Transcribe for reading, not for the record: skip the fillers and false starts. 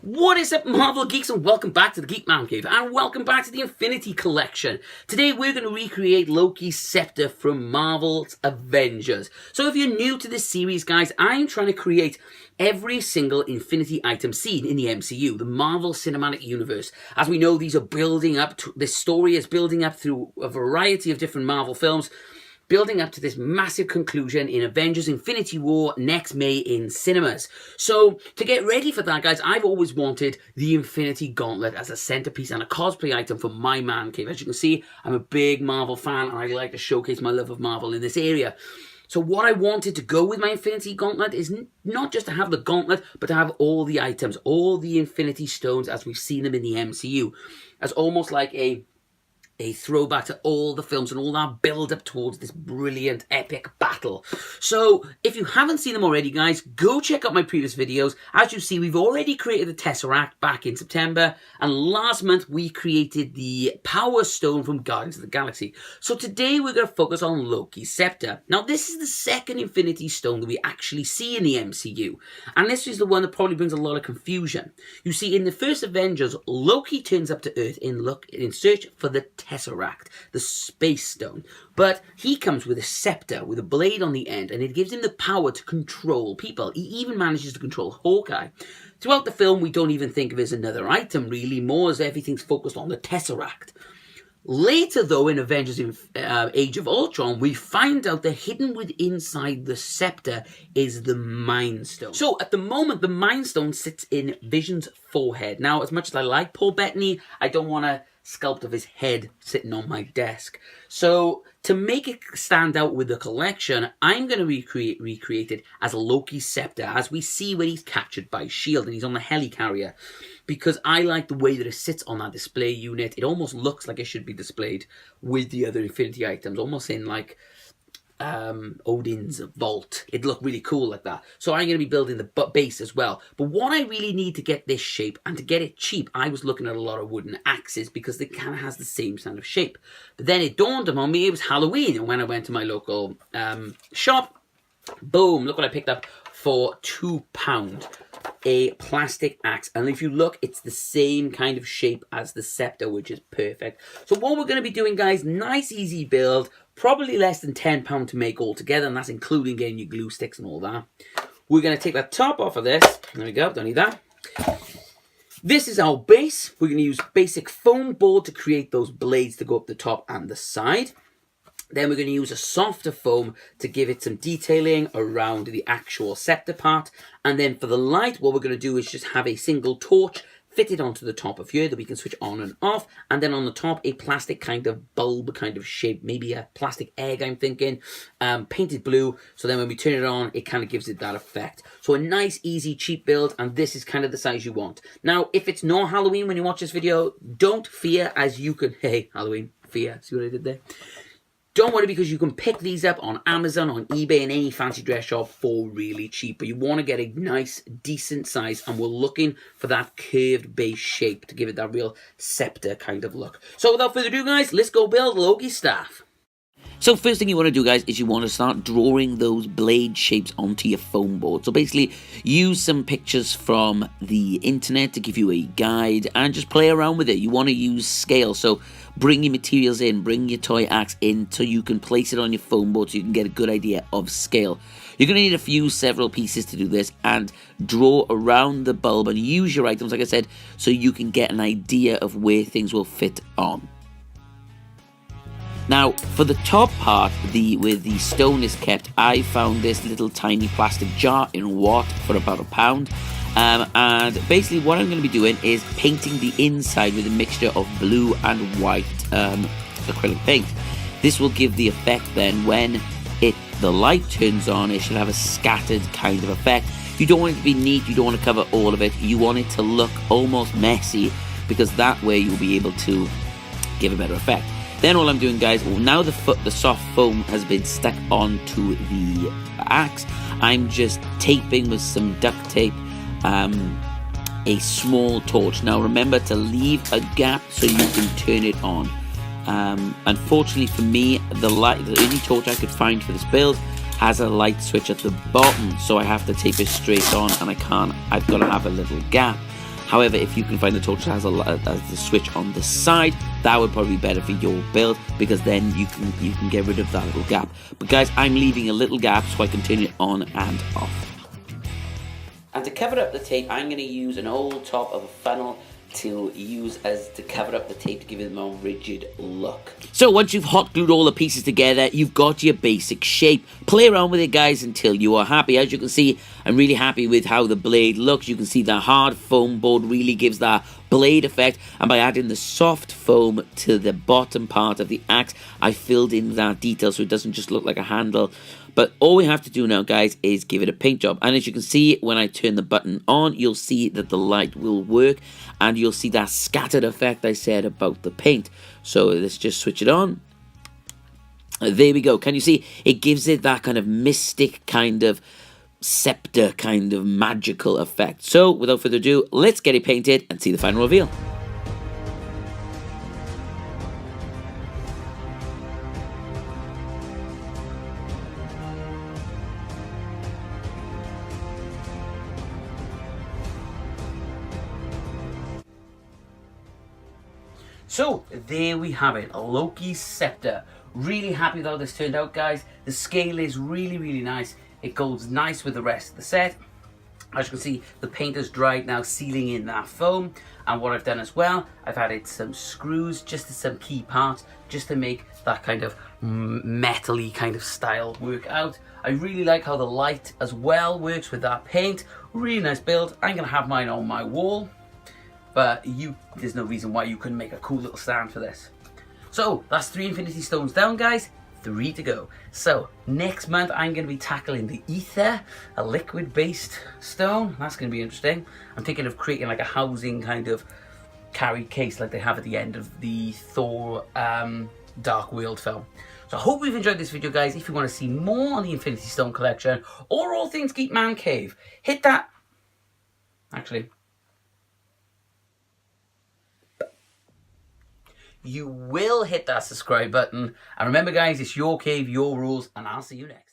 What is up, Marvel Geeks, and welcome back to the Geek Man Cave, and welcome back to the Infinity Collection. Today we're going to recreate Loki's Scepter from Marvel's Avengers. So if you're new to this series, guys, I'm trying to create every single Infinity item seen in the MCU, the Marvel Cinematic Universe. As we know, these are building up, this story is building up through a variety of different Marvel films, building up to this massive conclusion in Avengers Infinity War next May in cinemas. So, to get ready for that, guys, I've always wanted the Infinity Gauntlet as a centerpiece and a cosplay item for my man cave. As you can see, I'm a big Marvel fan and I like to showcase my love of Marvel in this area. So what I wanted to go with my Infinity Gauntlet is not just to have the gauntlet, but to have all the items, all the Infinity Stones as we've seen them in the MCU. As almost like a throwback to all the films and all that build up towards this brilliant epic battle. So if you haven't seen them already, guys, go check out my previous videos. As you see, we've already created the Tesseract back in September, and last month we created the Power Stone from Guardians of the Galaxy. So today we're going to focus on Loki's Scepter. Now this is the second Infinity Stone that we actually see in the MCU, and this is the one that probably brings a lot of confusion. You see, in the first Avengers, Loki turns up to Earth in search for the Tesseract, the Space Stone, but he comes with a scepter with a blade on the end, and it gives him the power to control people. He even manages to control Hawkeye. Throughout the film, we don't even think of it as another item, really, more as everything's focused on the Tesseract. Later, though, in Avengers Age of Ultron, we find out that hidden inside the scepter is the Mind Stone. So, at the moment, the Mind Stone sits in Vision's forehead. Now, as much as I like Paul Bettany, I don't want to sculpt of his head sitting on my desk. So to make it stand out with the collection, I'm going to recreate it as Loki's Scepter, as we see when he's captured by S.H.I.E.L.D. and he's on the helicarrier, because I like the way that it sits on that display unit. It almost looks like it should be displayed with the other Infinity items, almost in like Odin's vault. It'd look really cool like that. So I'm going to be building the base as well. But what I really need to get this shape, and to get it cheap, I was looking at a lot of wooden axes because it kind of has the same kind of shape. But then it dawned on me it was Halloween, and when I went to my local shop, boom, look what I picked up for £2. A plastic axe, and if you look, it's the same kind of shape as the scepter, which is perfect. So what we're going to be doing, guys, nice easy build, probably less than £10 to make altogether, and that's including getting your glue sticks and all that. We're going to take that top off of this. There we go, don't need that. This is our base. We're going to use basic foam board to create those blades to go up the top and the side. Then we're going to use a softer foam to give it some detailing around the actual scepter part. And then for the light, what we're going to do is just have a single torch fitted onto the top of here that we can switch on and off. And then on the top, a plastic kind of bulb kind of shape, maybe a plastic egg, I'm thinking, painted blue. So then when we turn it on, it kind of gives it that effect. So a nice, easy, cheap build, and this is kind of the size you want. Now, if it's not Halloween when you watch this video, don't fear, as you can, hey, Halloween, fear, see what I did there? Don't worry, because you can pick these up on Amazon, on eBay, and any fancy dress shop for really cheap. But you want to get a nice, decent size, and we're looking for that curved base shape to give it that real scepter kind of look. So without further ado, guys, let's go build Loki's staff. So first thing you want to do, guys, is you want to start drawing those blade shapes onto your foam board. So basically, use some pictures from the internet to give you a guide and just play around with it. You want to use scale, so bring your materials in, bring your toy axe in so you can place it on your foam board so you can get a good idea of scale. You're going to need several pieces to do this, and draw around the bulb and use your items, like I said, so you can get an idea of where things will fit on. Now, for the top part, where the stone is kept, I found this little tiny plastic jar in Watt for about £1. And basically what I'm going to be doing is painting the inside with a mixture of blue and white acrylic paint. This will give the effect then when the light turns on, it should have a scattered kind of effect. You don't want it to be neat, you don't want to cover all of it, you want it to look almost messy, because that way you'll be able to give a better effect. Then all I'm doing, guys, now the soft foam has been stuck onto the axe, I'm just taping with some duct tape a small torch. Now remember to leave a gap so you can turn it on. Unfortunately for me, the only torch I could find for this build has a light switch at the bottom, so I have to tape it straight on, and I've got to have a little gap. However, if you can find the torch as the switch on the side, that would probably be better for your build, because then you can get rid of that little gap. But guys, I'm leaving a little gap so I can turn it on and off. And to cover up the tape, I'm going to use an old top of a funnel to cover up the tape to give it a more rigid look. So once you've hot glued all the pieces together, you've got your basic shape. Play around with it, guys, until you are happy. As you can see, I'm really happy with how the blade looks. You can see the hard foam board really gives that blade effect, and by adding the soft foam to the bottom part of the axe, I filled in that detail so it doesn't just look like a handle. But all we have to do now, guys, is give it a paint job. And as you can see, when I turn the button on, you'll see that the light will work, and you'll see that scattered effect I said about the paint. So let's just switch it on. There we go. Can you see? It gives it that kind of mystic kind of scepter kind of magical effect. So without further ado, let's get it painted and see the final reveal. So, there we have it, Loki's Scepter. Really happy with how this turned out, guys. The scale is really, really nice. It goes nice with the rest of the set. As you can see, the paint is dried now, sealing in that foam. And what I've done as well, I've added some screws just to some key parts, just to make that kind of metal-y kind of style work out. I really like how the light as well works with that paint. Really nice build. I'm going to have mine on my wall. But there's no reason why you couldn't make a cool little stand for this. So, that's 3 Infinity Stones down, guys. 3 to go. So, next month I'm going to be tackling the Ether, a liquid-based stone. That's going to be interesting. I'm thinking of creating like a housing kind of carry case like they have at the end of the Thor Dark World film. So I hope you've enjoyed this video, guys. If you want to see more on the Infinity Stone collection or all things Geek Man Cave, hit that... Actually... You will hit that subscribe button. And remember, guys, it's your cave, your rules, and I'll see you next.